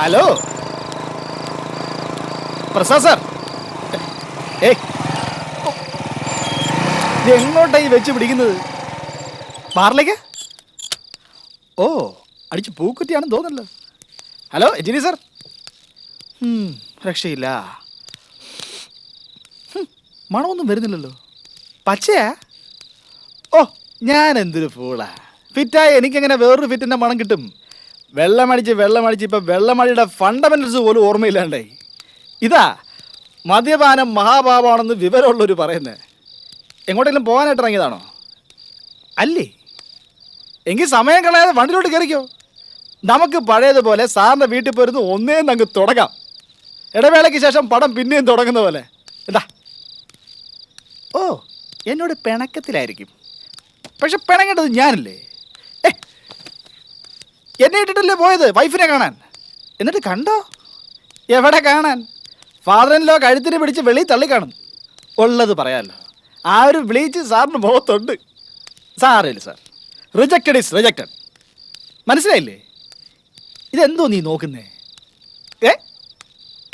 Hello Prasad sir, ഏയ് എങ്ങോട്ടായി വെച്ച് പിടിക്കുന്നത്? ബാറിലേക്ക്? ഓ, അടിച്ച് പൂക്കുറ്റിയാണെന്ന് തോന്നല്ലോ. Hello engineer sir. രക്ഷയില്ല. മണമൊന്നും വരുന്നില്ലല്ലോ. പച്ചയാ? ഓ, ഞാൻ എന്തൊരു ഫൂളാ. ഫിറ്റായ എനിക്കെങ്ങനെ വേറൊരു ഫിറ്റിൻ്റെ മണം കിട്ടും? വെള്ളമടിച്ച് ഇപ്പം വെള്ളമടിയുടെ ഫണ്ടമെന്റൽസ് പോലും ഓർമ്മയില്ലാണ്ടായി. ഇതാ മദ്യപാനം മഹാപാപമാണെന്ന് വിവരമുള്ളവർ പറയുന്നത്. എങ്ങോട്ടെങ്കിലും പോകാനായിട്ട് ഇറങ്ങിയതാണോ? അല്ലേ? എങ്കിൽ സമയം കളയാതെ വണ്ടിയിലോട്ട് കയറിക്കോ. നമുക്ക് പഴയതുപോലെ സാറിൻ്റെ വീട്ടിൽ പോരുന്ന് ഒന്നേന്ന് അങ്ങ് തുടങ്ങാം. ഇടവേളയ്ക്ക് ശേഷം പടം പിന്നെയും തുടങ്ങുന്ന പോലെ. എന്താ? ഓ, എന്നോട് പിണക്കത്തിലായിരിക്കും. പക്ഷെ പിണങ്ങേണ്ടത് ഞാനല്ലേ? എന്നെ ഇട്ടിട്ടല്ലേ പോയത് വൈഫിനെ കാണാൻ. എന്നിട്ട് കണ്ടോ? എവിടെ കാണാൻ? ഫാദർ ഇൻ ലോ കഴുത്തിന് പിടിച്ച് വെളിയിൽ തള്ളിക്കാണും. ഉള്ളത് പറയാമല്ലോ, ആ ഒരു ബ്ലീച്ച് സാറിന് മുഖത്തുണ്ട്. സാറില്ല സാർ, റിജക്റ്റഡ് ഈസ് റിജക്റ്റഡ്. മനസ്സിലായില്ലേ? ഇതെന്തോ നീ നോക്കുന്നേ?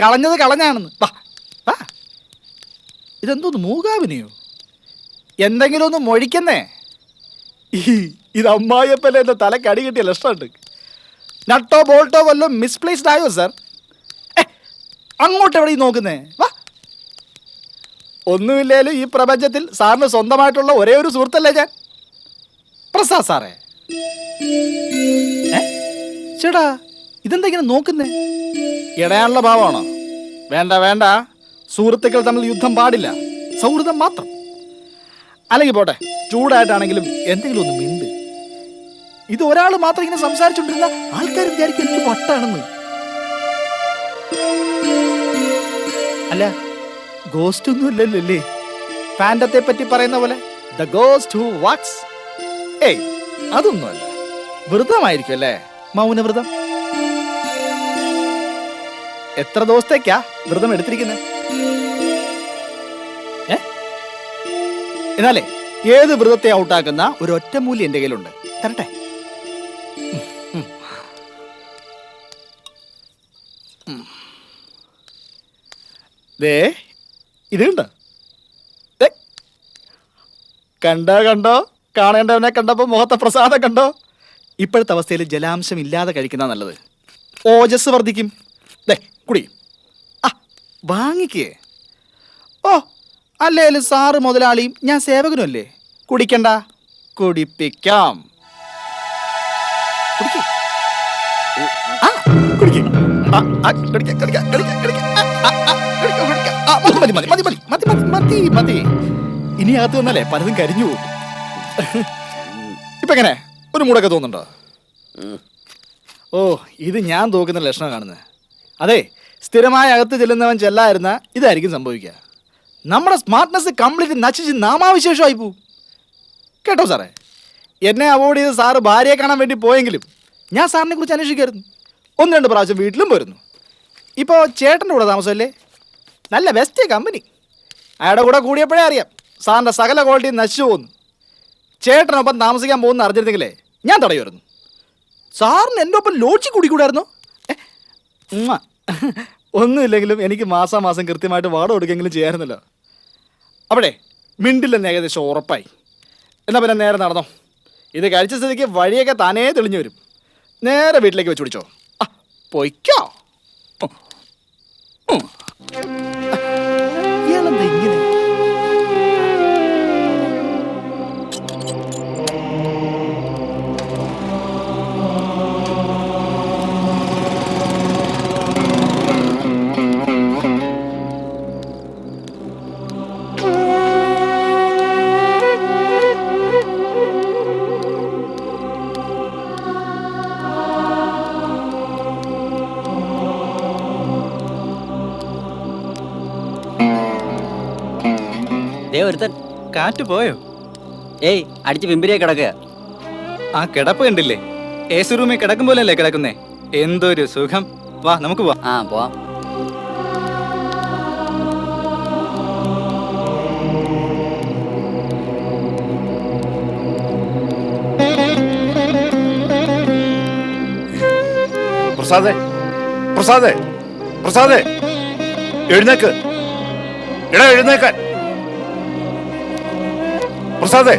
കളഞ്ഞത് കളഞ്ഞാണെന്ന്. വാ, ഇതെന്തോന്ന് മൂകാവിനെയോ? എന്തെങ്കിലും ഒന്ന് മൊഴിക്കുന്നേ. ഇത് അമ്മായിയപ്പല്ലേ എൻ്റെ തലക്കടി കിട്ടിയ ലക്ഷമുണ്ട്. നട്ടോ ബോൾട്ടോ വല്ലതും മിസ്പ്ലേസ്ഡ് ആയോ സാർ? അങ്ങോട്ട് എവിടെ നോക്കുന്നേ? വാ. ഒന്നുമില്ലേലും ഈ പ്രപഞ്ചത്തിൽ സാറിന് സ്വന്തമായിട്ടുള്ള ഒരേ ഒരു സുഹൃത്തല്ലേ ഞാൻ, പ്രസാദ് സാറേ. ചേട്ടാ, ഇതെന്താ ഇങ്ങനെ നോക്കുന്നേ? ഇടയാനുള്ള ഭാവമാണോ? വേണ്ട വേണ്ട, സുഹൃത്തുക്കൾ തമ്മിൽ യുദ്ധം പാടില്ല, സൗഹൃദം മാത്രം. അല്ലെങ്കിൽ പോട്ടെ, ചൂടായിട്ടാണെങ്കിലും എന്തെങ്കിലും ഒന്ന് മിണ്ട്. ഇത് ഒരാൾ മാത്രം ഇങ്ങനെ സംസാരിച്ചോണ്ടിരുന്ന ആൾക്കാർ വിചാരിക്കും എനിക്ക് വട്ടാണെന്ന്. അല്ല, ഗോസ്റ്റ് ഒന്നും ഇല്ലല്ലോ അല്ലേ? ഫാൻഡത്തെ പറ്റി പറയുന്ന പോലെ ദ ഗോസ്റ്റ് ഹു വാക്സ്. ഏയ്, അതൊന്നുമല്ല. വ്രതമായിരിക്കും അല്ലേ? മൗനവ്രതം. എത്ര ദിവസത്തേക്കാ വ്രതം എടുത്തിരിക്കുന്നത്? എന്നാലേ ഏത് വ്രതത്തെ ഔട്ടാക്കുന്ന ഒരു ഒറ്റമൂല്യം എൻ്റെ കയ്യിലുണ്ട്. തരട്ടെ? ദേ, ഇത് കണ്ടോ? കണ്ടോ? കാണേണ്ടവനെ കണ്ടപ്പോൾ മുഖത്തെ പ്രസാദം കണ്ടോ? ഇപ്പോഴത്തെ അവസ്ഥയിൽ ജലാംശം ഇല്ലാതെ കഴിക്കുന്ന നല്ലത്. ഓജസ് വർദ്ധിക്കും. ദേ, കുടി. വാങ്ങിക്കേ. ഓ, അല്ലേലും സാറ് മുതലാളിയും ഞാൻ സേവകനും അല്ലേ? കുടിക്കണ്ട, കുടിപ്പിക്കാം. മതി. ഇനി അകത്ത് വന്നല്ലേ പലതും കരിഞ്ഞു പോകും. ഇപ്പൊ എങ്ങനെ, ഒരു മൂടൊക്കെ തോന്നുന്നുണ്ടോ? ഓ, ഇത് ഞാൻ തോക്കുന്ന ലക്ഷണം കാണുന്നത്. അതെ, സ്ഥിരമായി അകത്ത് ചെല്ലുന്നവൻ ചെല്ലായിരുന്ന ഇതായിരിക്കും സംഭവിക്കുക. നമ്മുടെ സ്മാർട്ട്നെസ് കംപ്ലീറ്റ് നശിച്ച് നാമാവിശേഷമായി പോവും. കേട്ടോ സാറേ? എന്നെ അവോയ്ഡ് ചെയ്ത് സാറ് ഭാര്യയെ കാണാൻ വേണ്ടി പോയെങ്കിലും ഞാൻ സാറിനെ കുറിച്ച് അന്വേഷിക്കായിരുന്നു. 1-2 പ്രാവശ്യം വീട്ടിലും പോയിരുന്നു. ഇപ്പോൾ ചേട്ടൻ്റെ കൂടെ താമസമല്ലേ? നല്ല ബെസ്റ്റ് കമ്പനി. അയാളുടെ കൂടെ കൂടിയപ്പോഴേ അറിയാം സാറിൻ്റെ സകല ക്വാളിറ്റി നശിച്ചു പോകുന്നു. ചേട്ടനൊപ്പം താമസിക്കാൻ പോകുന്ന അറിഞ്ഞിരുന്നെങ്കിലേ ഞാൻ തടയുമായിരുന്നു. സാറിന് എൻ്റെ ഒപ്പം ലോഡ്ജിൽ കൂടിക്കൂടായിരുന്നു? ഒന്നുമില്ലെങ്കിലും എനിക്ക് മാസം കൃത്യമായിട്ട് വാടക കൊടുക്കെങ്കിലും ചെയ്യാമായിരുന്നല്ലോ. അവിടെ മിണ്ടില്ലെന്ന് ഏകദേശം ഉറപ്പായി. എന്നാൽ പിന്നെ നേരെ നടന്നോ. ഇത് കഴിച്ച സ്ഥിതിക്ക് വഴിയൊക്കെ താനേ തെളിഞ്ഞു വരും. നേരെ വീട്ടിലേക്ക് വെച്ച് പിടിച്ചോ. പൊയ്ക്കോ. ഇയാളെന്താ ഇങ്ങനെ? ഒരുത്തൻ കാറ്റ് പോയോ? ഏയ്, അടിച്ച് പിമ്പിരിയെ കിടക്കുക. ആ കിടപ്പ് കണ്ടില്ലേ? ഏസി റൂമിൽ കിടക്കും പോലെയല്ലേ കിടക്കുന്നേ? എന്തൊരു സുഖം. വാ, നമുക്ക് പോവാം. പോവാം. പ്രസാദേ, പ്രസാദേ, പ്രസാദേ, എഴുന്നേക്ക്. എടാ എഴുന്നേക്കാൻ. പ്രസാദേ,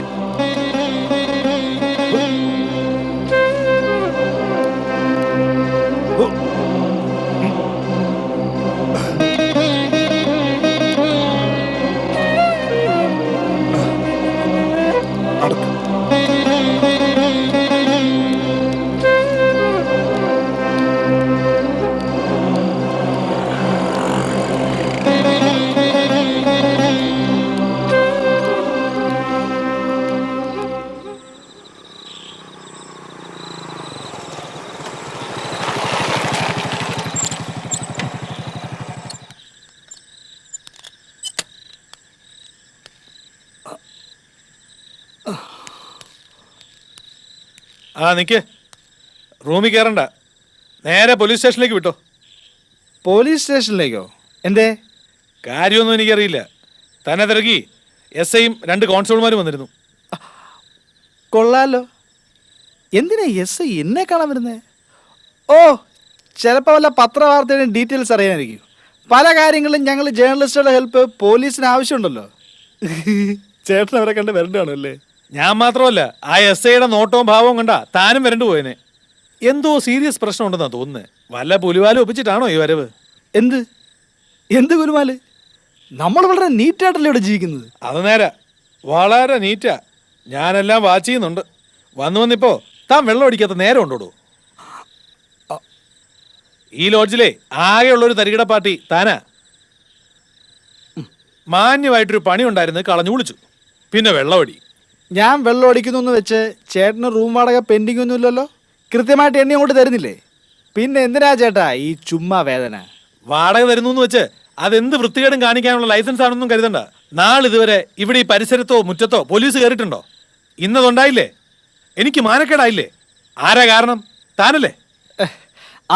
നടക്ക്. ആ നിക്ക്, റൂമിൽ കയറണ്ട, നേരെ പോലീസ് സ്റ്റേഷനിലേക്ക് വിട്ടോ. പോലീസ് സ്റ്റേഷനിലേക്കോ? എന്തേ? കാര്യമൊന്നും എനിക്കറിയില്ല. തന്നെ തിരക്കി SIയും 2 കോൺസ്റ്റബിൾമാരും വന്നിരുന്നു. കൊള്ളാലോ. എന്തിനാ SI എന്നെ കാണാൻ വരുന്നേ? ഓ, ചിലപ്പോൾ വല്ല പത്രവാർത്തയുടെയും ഡീറ്റെയിൽസ് അറിയാനായിരിക്കും. പല കാര്യങ്ങളും ഞങ്ങൾ ജേർണലിസ്റ്റുകളുടെ ഹെൽപ്പ് പോലീസിന് ആവശ്യമുണ്ടല്ലോ. ചേട്ടൻ അവരെ കണ്ട് വരണ്ടാണല്ലേ? ഞാൻ മാത്രമല്ല, ആ SIയുടെ നോട്ടവും ഭാവവും കണ്ടാ താനും വരണ്ടു പോയനെ. എന്തോ സീരിയസ് പ്രശ്നം ഉണ്ടെന്നാ തോന്നുന്നത്. വല്ല പുലിവാലും ഒപ്പിച്ചിട്ടാണോ ഈ വരവ്? എന്ത് എന്ത് ഗുരുമാല്? നമ്മൾ വളരെ നീറ്റായിട്ടല്ലേ ഇവിടെ ജീവിക്കുന്നത്. അത് നേരെ, വളരെ നീറ്റാ. ഞാനെല്ലാം വാച്ച് ചെയ്യുന്നുണ്ട്. വന്നിപ്പോ താൻ വെള്ളം അടിക്കാത്ത നേരം ഉണ്ടോടൂ? ഈ ലോഡ്ജിലെ ആകെയുള്ളൊരു തരികിട പാർട്ടി താനാ. മാന്യമായിട്ടൊരു പണി ഉണ്ടായിരുന്നു, കളഞ്ഞു വിളിച്ചു. പിന്നെ വെള്ളമടി. ഞാൻ വെള്ളം അടിക്കുന്നു എന്ന് വെച്ച് ചേട്ടന് റൂം വാടക പെൻഡിങ് ഒന്നുമില്ലല്ലോ? കൃത്യമായിട്ട് എണ്ണി അങ്ങോട്ട് തരുന്നില്ലേ? പിന്നെ എന്തിനാ ചേട്ടാ ഈ ചുമ്മാ വേദന? വാടക തരുന്നു എന്ന് വെച്ച് അതെന്ത് വൃത്തികേടും കാണിക്കാനുള്ള ലൈസൻസ് ആണെന്നും കരുതണ്ട. നാളിതുവരെ ഇവിടെ ഈ പരിസരത്തോ മുറ്റത്തോ പോലീസ് കയറിയിട്ടുണ്ടോ? ഇന്നതുണ്ടായില്ലേ? എനിക്ക് മാനക്കേടായില്ലേ? ആരാ കാരണം? താനല്ലേ?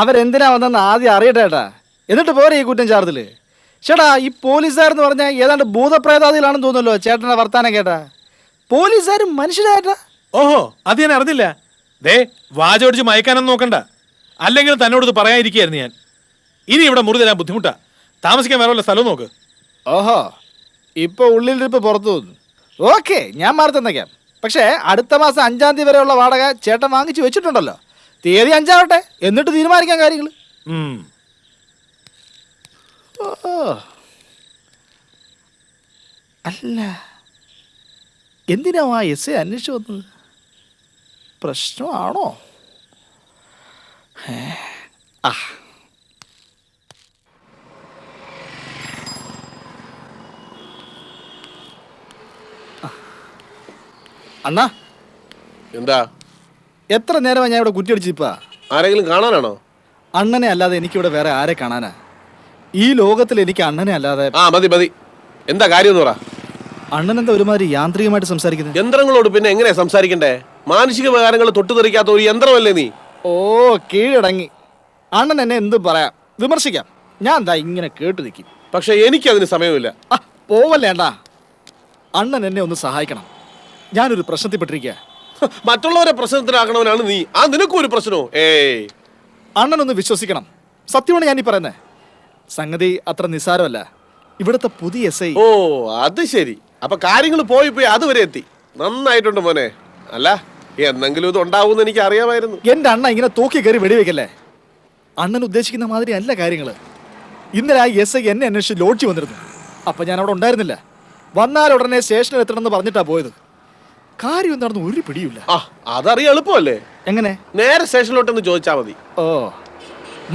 അവരെന്തിനാ വന്നെന്ന് ആദ്യം അറിയട്ടെ ചേട്ടാ, എന്നിട്ട് പോരെ ഈ കുറ്റം ചാർത്തില്. ചേട്ടാ, ഈ പോലീസുകാരെന്ന് പറഞ്ഞാൽ ഏതാണ്ട് ഭൂതപ്രേതാദികളാണെന്ന് തോന്നുമല്ലോ ചേട്ടൻ്റെ വർത്താനം കേട്ടാ. പോലീസുകാരും മനുഷ്യരായിട്ടാ. ഓഹോ, അത് ഞാൻ അറിഞ്ഞില്ല. ദേ, വാചോടിച്ച് മയക്കാനൊന്നും നോക്കണ്ട. അല്ലെങ്കിൽ തന്നോട് ഇത് പറയാതിരിക്കുകയായിരുന്നു ഞാൻ. ഇനി ഇവിടെ മുറി തരാൻ ബുദ്ധിമുട്ടാ. താമസിക്കാൻ വേറെ വല്ല സ്ഥലവും നോക്ക്. ഓഹോ, ഇപ്പൊ ഉള്ളിലിരിപ്പ് പുറത്തു തോന്നുന്നു. ഓക്കെ, ഞാൻ മാറി തന്നേക്കാം. പക്ഷേ അടുത്ത മാസം 5-ാം തീയതി വരെയുള്ള വാടക ചേട്ടൻ വാങ്ങിച്ചു വെച്ചിട്ടുണ്ടല്ലോ. തീയതി 5 ആവട്ടെ, എന്നിട്ട് തീരുമാനിക്കാൻ കാര്യങ്ങൾ. അല്ല, എന്തിനാ ആ SI അന്വേഷിച്ചു വന്നത്? പ്രശ്നമാണോ? ആ, അണ്ണാ, എന്താ? എത്ര നേരമാണ് ഞാൻ ഇവിടെ കുറ്റിയടിച്ചിപ്പാ? ആരെങ്കിലും കാണാനാണോ? അണ്ണനെ അല്ലാതെ എനിക്കിവിടെ വേറെ ആരെ കാണാനാ? ഈ ലോകത്തിൽ എനിക്ക് അണ്ണനെ അല്ലാതെ. ആ മതി മതി, എന്താ കാര്യം എന്ന് പറ. അണ്ണൻ എന്താ ഒരുമാതിരി യാന്ത്രികമായിട്ട് സംസാരിക്കുന്നത്? യന്ത്രങ്ങളോട് പിന്നെ എങ്ങനെയാ സംസാരിക്കണ്ടേ? മാനുഷിക വികാരങ്ങൾ തൊട്ടുതെറിക്കാത്ത ഒരു യന്ത്രമല്ലേ നീ? ഓ, കീഴടങ്ങി. അണ്ണൻ എന്നെ എന്ത് പറയാം, വിമർശിക്കാം. ഞാൻ എന്താ ഇങ്ങനെ കേട്ടു നിൽക്കും. പക്ഷെ എനിക്കതിന് സമയമില്ല. ആ, പോവല്ലേണ്ടാ. അണ്ണൻ എന്നെ ഒന്ന് സഹായിക്കണം. ഞാനൊരു പ്രശ്നത്തിൽപ്പെട്ടിരിക്കുക. മറ്റുള്ളവരെ പ്രശ്നത്തിലാക്കണവനാണ് നീ. ആ നിനക്കും ഒരു പ്രശ്നമോ? ഏയ്, അണ്ണനൊന്ന് വിശ്വസിക്കണം. സത്യമാണ് ഞാനീ പറയുന്നത്. സംഗതി അത്ര നിസ്സാരമല്ല. ഇവിടുത്തെ പുതിയ SI. ഓ അത് ശരി. അപ്പൊ കാര്യങ്ങൾ പോയി അതുവരെ എത്തി. നന്നായിട്ടുണ്ട് മോനെ. അല്ല, എന്തെങ്കിലും ഇത് ഉണ്ടാവുമെന്ന് എനിക്ക് അറിയാമായിരുന്നു. എന്റെ അണ്ണ ഇങ്ങനെ തൂക്കി കയറി വെടിവെക്കല്ലേ. അണ്ണൻ ഉദ്ദേശിക്കുന്ന മാതിരി അല്ല കാര്യങ്ങള്. ഇന്നലെ ആ SI എന്നെ അന്വേഷിച്ച് ലോഡ്ജ് വന്നിരുന്നു. അപ്പൊ ഞാൻ അവിടെ ഉണ്ടായിരുന്നില്ല. വന്നാലുടനെ സ്റ്റേഷനിൽ എത്തണമെന്ന് പറഞ്ഞിട്ടാ പോയത്. കാര്യം എന്താണെന്ന് ഒരു പിടിയില്ല. ആ അതറിയാൻ എളുപ്പമല്ലേ? എങ്ങനെ? നേരെ സ്റ്റേഷനിലോട്ടൊന്ന് ചോദിച്ചാൽ മതി. ഓ,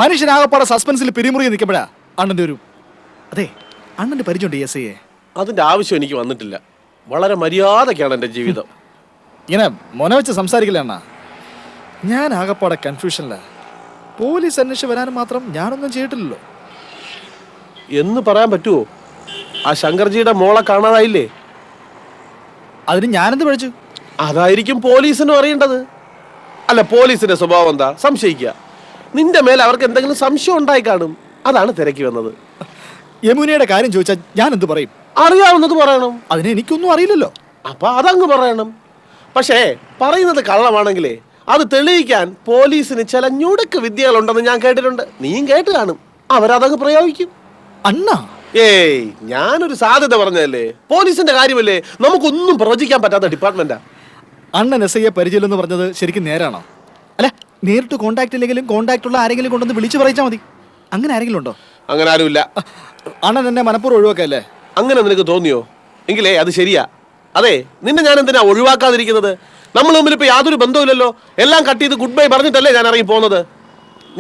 മനുഷ്യനാകപ്പാടെ സസ്പെൻസിൽ പിരിമുറുകി നിൽക്കുമ്പോഴാ അണ്ണന്റെ ഒരു. അതെ, അണ്ണന്റെ പരിചയമുണ്ട് SIയെ. അതിന്റെ ആവശ്യം എനിക്ക് വന്നിട്ടില്ല. വളരെ മര്യാദക്കാണ് എൻ്റെ ജീവിതം. ഇങ്ങനെ മൊന വെച്ച് സംസാരിക്കില്ല അണ്ണ. ഞാൻ ആകപ്പാടെ കൺഫ്യൂഷനില്ല. പോലീസ് അന്വേഷിച്ച് വരാനും മാത്രം ഞാനൊന്നും ചെയ്തിട്ടില്ലല്ലോ. എന്ന് പറയാൻ പറ്റുമോ? ആ ശങ്കർജിയുടെ മോളെ കാണാതായില്ലേ? അതിന് ഞാനെന്ത് പഠിച്ചു? അതായിരിക്കും പോലീസിനും അറിയേണ്ടത്. അല്ല, പോലീസിന്റെ സ്വഭാവം എന്താ? സംശയിക്കുക. നിന്റെ മേലെ അവർക്ക് എന്തെങ്കിലും സംശയം ഉണ്ടായി കാണും. അതാണ് തിരക്കി വന്നത്. യമുനയുടെ കാര്യം ചോദിച്ചാൽ ഞാൻ എന്ത് പറയും? അറിയാവുന്നത് പറയണം. അതിന് എനിക്കൊന്നും അറിയില്ലല്ലോ. അപ്പൊ അതങ്ങ് പറയണം. പക്ഷേ പറയുന്നത് കള്ളമാണെങ്കിലേ അത് തെളിയിക്കാൻ പോലീസിന് ചില ഞുടുക്ക് വിദ്യകളുണ്ടെന്ന് ഞാൻ കേട്ടിട്ടുണ്ട്. നീയും കേട്ട് കാണും. അവരതങ്ങ് പ്രയോഗിക്കും. അണ്ണാ ഏയ്, ഞാനൊരു സാധ്യത പറഞ്ഞതല്ലേ. പോലീസിന്റെ കാര്യമല്ലേ, നമുക്കൊന്നും പ്രവചിക്കാൻ പറ്റാത്ത ഡിപ്പാർട്ട്മെന്റാ. അണ്ണൻ SIയെ പരിചയമില്ലെന്ന് പറഞ്ഞത് ശരിക്കും നേരാണോ? അല്ല, നേരിട്ട് കോണ്ടാക്ട് ഇല്ലെങ്കിലും കോണ്ടാക്ട് ഉള്ള ആരെങ്കിലും കൊണ്ടൊന്ന് വിളിച്ചു പറയിച്ചാൽ മതി. അങ്ങനെ ആരെങ്കിലും ഉണ്ടോ? അങ്ങനെ ആരുമില്ല. അണ്ണൻ എന്നെ മനപ്പൂർവ്വം ഒഴിവാക്കല്ലേ? അങ്ങനെ നിനക്ക് തോന്നിയോ? എങ്കിലേ അത് ശരിയാ. അതെ, നിന്നെ ഞാൻ എന്തിനാ ഒഴിവാക്കാതിരിക്കുന്നത്? നമ്മൾ തമ്മിൽ ഇപ്പൊ യാതൊരു ബന്ധവുമില്ലല്ലോ. എല്ലാം കട്ട് ചെയ്ത് ഗുഡ് ബൈ പറഞ്ഞിട്ടല്ലേ ഞാൻ ഇറങ്ങി പോകുന്നത്.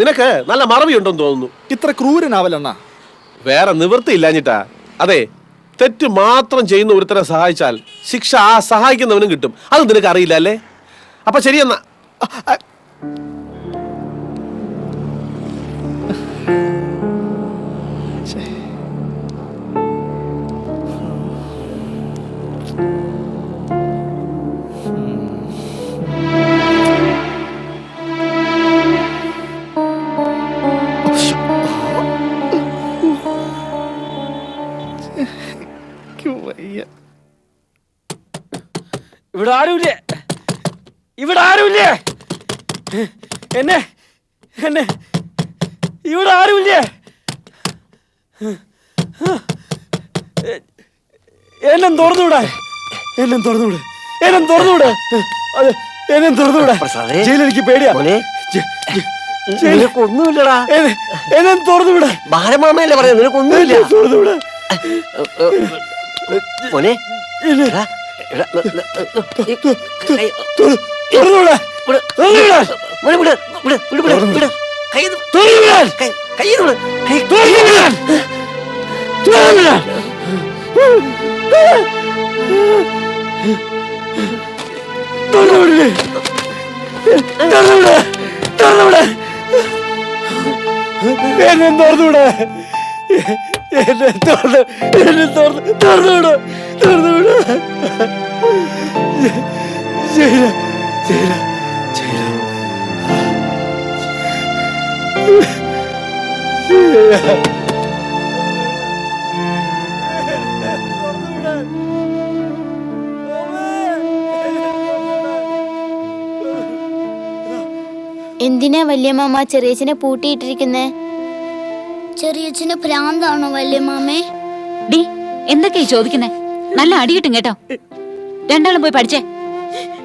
നിനക്ക് നല്ല മറവി ഉണ്ടെന്ന് തോന്നുന്നു. ഇത്ര ക്രൂരനാവല്ലണ്ണ. വേറെ നിവൃത്തി ഇല്ലാഞ്ഞിട്ടാ. അതെ, തെറ്റ് മാത്രം ചെയ്യുന്ന ഒരുത്തരെ സഹായിച്ചാൽ ശിക്ഷ ആ സഹായിക്കുന്നവനും കിട്ടും. അത് നിനക്ക് അറിയില്ല അല്ലേ? അപ്പൊ ശരിയെന്നാ. ഇവിടെ ആരുമില്ലേ? ഇവിടെ ആരുമില്ലേ? എന്നെ എന്നെ ഇവിടെ ആരുമില്ലേ? എന്നെ തുറന്നുവിടെ, എന്നെ തുറന്നുവിടെ, എന്നെ തുറന്നുവിടെ. അതെ, എന്നെ തുറന്നുവിടെ. ജയിലെനിക്ക് പേടിയാ. നിനക്കൊന്നുമില്ലടാ. എന്നെ തുറന്നുവിടെ. ബാലമാമയല്ലേ പറയാ, നിനക്കൊന്നുമില്ല. തുറന്നുവിടെ മോനെ. എന്നെ തുറന്നുവിടെ, എന്നെ തുറന്നുവിടെ, തുറന്നുവിടെ. ജയില ജയില ജയില എന്തിനാ വല്യമാമ ചെറിയച്ഛനെ പൂട്ടിയിട്ടിരിക്കുന്നേ? ചെറിയച്ഛന് ഭ്രാന്താണോ വല്യമാമേ? ഡി, എന്തൊക്കെയാ ചോദിക്കുന്നേ? നല്ല അടി കിട്ടും കേട്ടോ. രണ്ടാളും പോയി പഠിച്ചേ.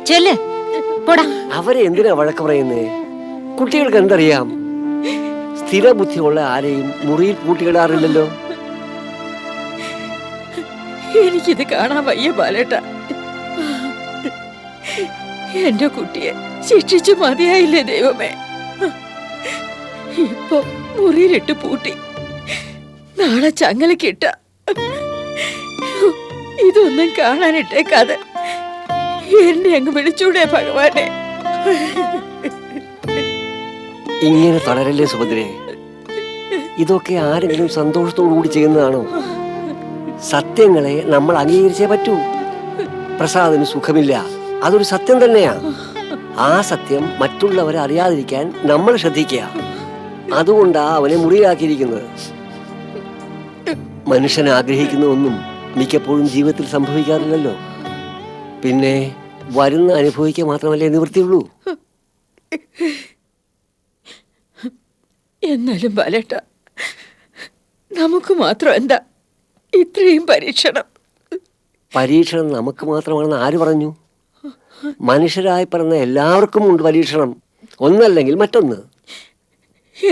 ചെല്ല്, പോടാ. അവരെ എന്തിനാ വഴക്ക് പറയുന്നേ? കുട്ടികൾക്ക് എന്തറിയാം? സ്ഥിര ബുദ്ധിയുള്ള ആരെയും മുറിയിൽ പൂട്ടിയിടാറില്ലല്ലോ. എനിക്കിത് കാണാൻ വയ്യ ബാലേട്ട. എന്റെ കുട്ടിയെ ശിക്ഷിച്ചു മതിയായില്ലേ ദൈവമേ. ഇപ്പൊ മുറിയിലിട്ട് പൂട്ടി, നാളെ ചങ്ങലക്കിട്ട. ഇതൊന്നും കാണാനിട്ടേക്കാതെ എന്നെ അങ്ങ് വിളിച്ചൂടെ ഭഗവാനെ. ഇങ്ങനെ തളരല്ലേ സുഭദ്രേ. ഇതൊക്കെ ആരെങ്കിലും സന്തോഷത്തോടു കൂടി ചെയ്യുന്നതാണോ? സത്യങ്ങളെ നമ്മൾ അംഗീകരിച്ചേ പറ്റൂ. പ്രസാദിന് സുഖമില്ല, അതൊരു സത്യം തന്നെയാ. ആ സത്യം മറ്റുള്ളവരെ അറിയാതിരിക്കാൻ നമ്മൾ ശ്രദ്ധിക്കുക. അതുകൊണ്ടാ അവനെ മുറിയിലാക്കിയിരിക്കുന്നത്. മനുഷ്യൻ ആഗ്രഹിക്കുന്ന ഒന്നും മിക്കപ്പോഴും ജീവിതത്തിൽ സംഭവിക്കാറില്ലല്ലോ. പിന്നെ വരുന്ന അനുഭവിക്കുക മാത്രമല്ലേ നിവൃത്തിയുള്ളൂ. എന്നാലും ബാലേട്ട, നമുക്ക് മാത്രം എന്താ ഇത്രയും പരീക്ഷണം? പരീക്ഷണം നമുക്ക് മാത്രമാണെന്ന് ആര് പറഞ്ഞു? മനുഷ്യരായി പറഞ്ഞ എല്ലാവർക്കും ഉണ്ട് പരീക്ഷണം, ഒന്നല്ലെങ്കിൽ മറ്റൊന്ന്.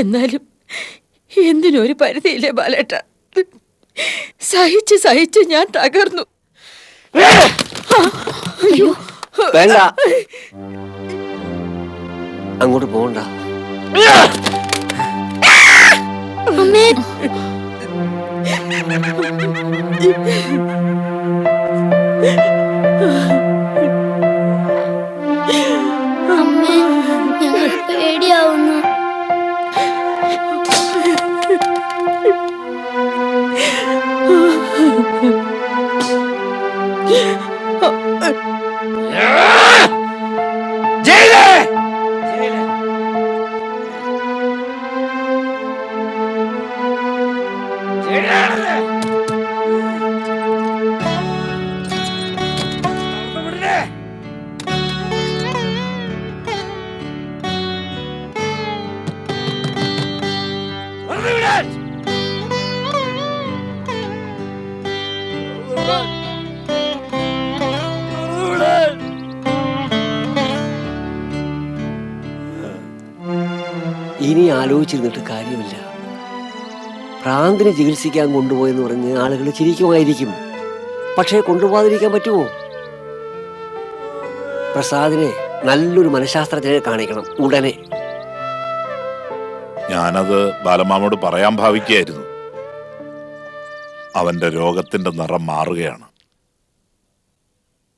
എന്നാലും എന്തിനൊരു പരിധിയില്ലേ ബാലേട്ട? സഹിച്ച് സഹിച്ച് ഞാൻ തകർന്നു. വേണ്ട, അങ്ങോട്ട് പോകണ്ട. അമ്മേ, അമ്മേ, ഞങ്ങൾക്ക് പേടിയാവുന്നു. ഇനി ആലോചിച്ചിരുന്നിട്ട് കാര്യമില്ല. ഭ്രാന്തിന് ചികിത്സിക്കാൻ കൊണ്ടുപോയെന്ന് പറഞ്ഞ് ആളുകൾ ചിരിക്കുമായിരിക്കും. പക്ഷേ കൊണ്ടുപോകാതിരിക്കാൻ പറ്റുമോ? പ്രസാദിനെ നല്ലൊരു മനഃശാസ്ത്രജ്ഞനെ കാണിക്കണം ഉടനെ. ഞാനത് ബാലമാമോട് പറയാൻ ഭാവിക്കുകയായിരുന്നു. അവന്റെ രോഗത്തിന്റെ നിറം മാറുകയാണ്.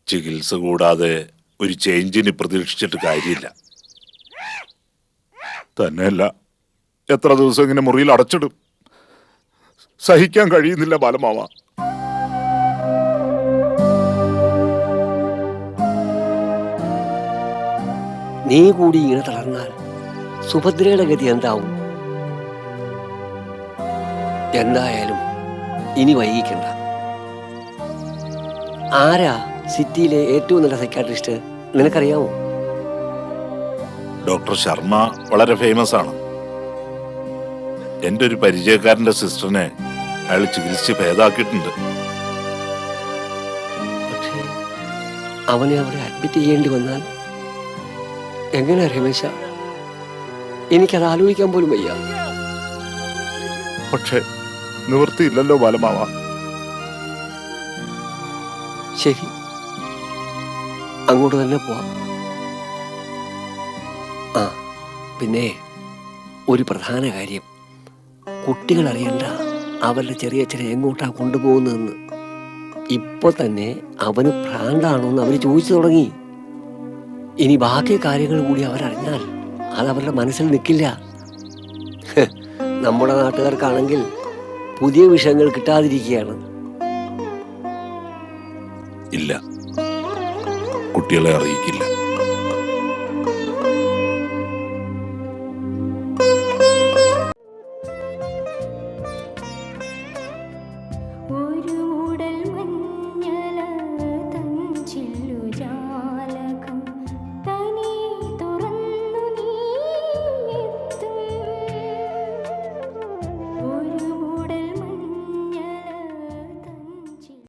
ചികിത്സ കൂടാതെ ഒരു ചേഞ്ചിന് പ്രതീക്ഷിച്ചിട്ട് കാര്യമില്ല. തന്നെയല്ല, എത്ര ദിവസം ഇങ്ങനെ മുറിയിൽ അടച്ചിടും? സഹിക്കാൻ കഴിയുന്നില്ല ബാലമാമ. നീ കൂടി ഇങ്ങനെ തളർന്നാൽ സുഭദ്രയുടെ ഗതി എന്താവും? എന്തായാലും ഇനി വൈകിക്കണ്ട. ആരാ സിറ്റിയിലെ ഏറ്റവും നല്ല സൈക്കാട്രിസ്റ്റ് നിനക്കറിയാമോ? ഡോക്ടർ ശർമ്മ വളരെ ഫേമസ് ആണ്. എൻ്റെ ഒരു പരിചയക്കാരന്റെ സിസ്റ്ററിനെ അയാൾ ചികിത്സിച്ച് ഭേദാക്കിയിട്ടുണ്ട്. പക്ഷേ അവനെ അവിടെ അഡ്മിറ്റ് ചെയ്യേണ്ടി വന്നാൽ എങ്ങനെയാ രമേശ? എനിക്കത് ആലോചിക്കാൻ പോലും വയ്യ. പക്ഷേ നിവൃത്തിയില്ലല്ലോ ബാലമാവ. ശരി, അങ്ങോട്ട് തന്നെ പോവാം. ആ പിന്നെ ഒരു പ്രധാന കാര്യം, കുട്ടികൾ അറിയണ്ട അവരുടെ ചെറിയ എങ്ങോട്ടാ കൊണ്ടുപോകുന്നതെന്ന്. ഇപ്പൊ തന്നെ അവന് ഭ്രാന്താണോന്ന് അവർ ചോദിച്ചു തുടങ്ങി. ഇനി ബാക്കി കാര്യങ്ങൾ കൂടി അവരറിഞ്ഞാൽ അത് അവരുടെ മനസ്സിൽ നിൽക്കില്ല. നമ്മുടെ നാട്ടുകാർക്കാണെങ്കിൽ പുതിയ വിഷയങ്ങൾ കിട്ടാതിരിക്കുകയാണ്. ഇല്ല, കുട്ടികളെ അറിയിക്കില്ല.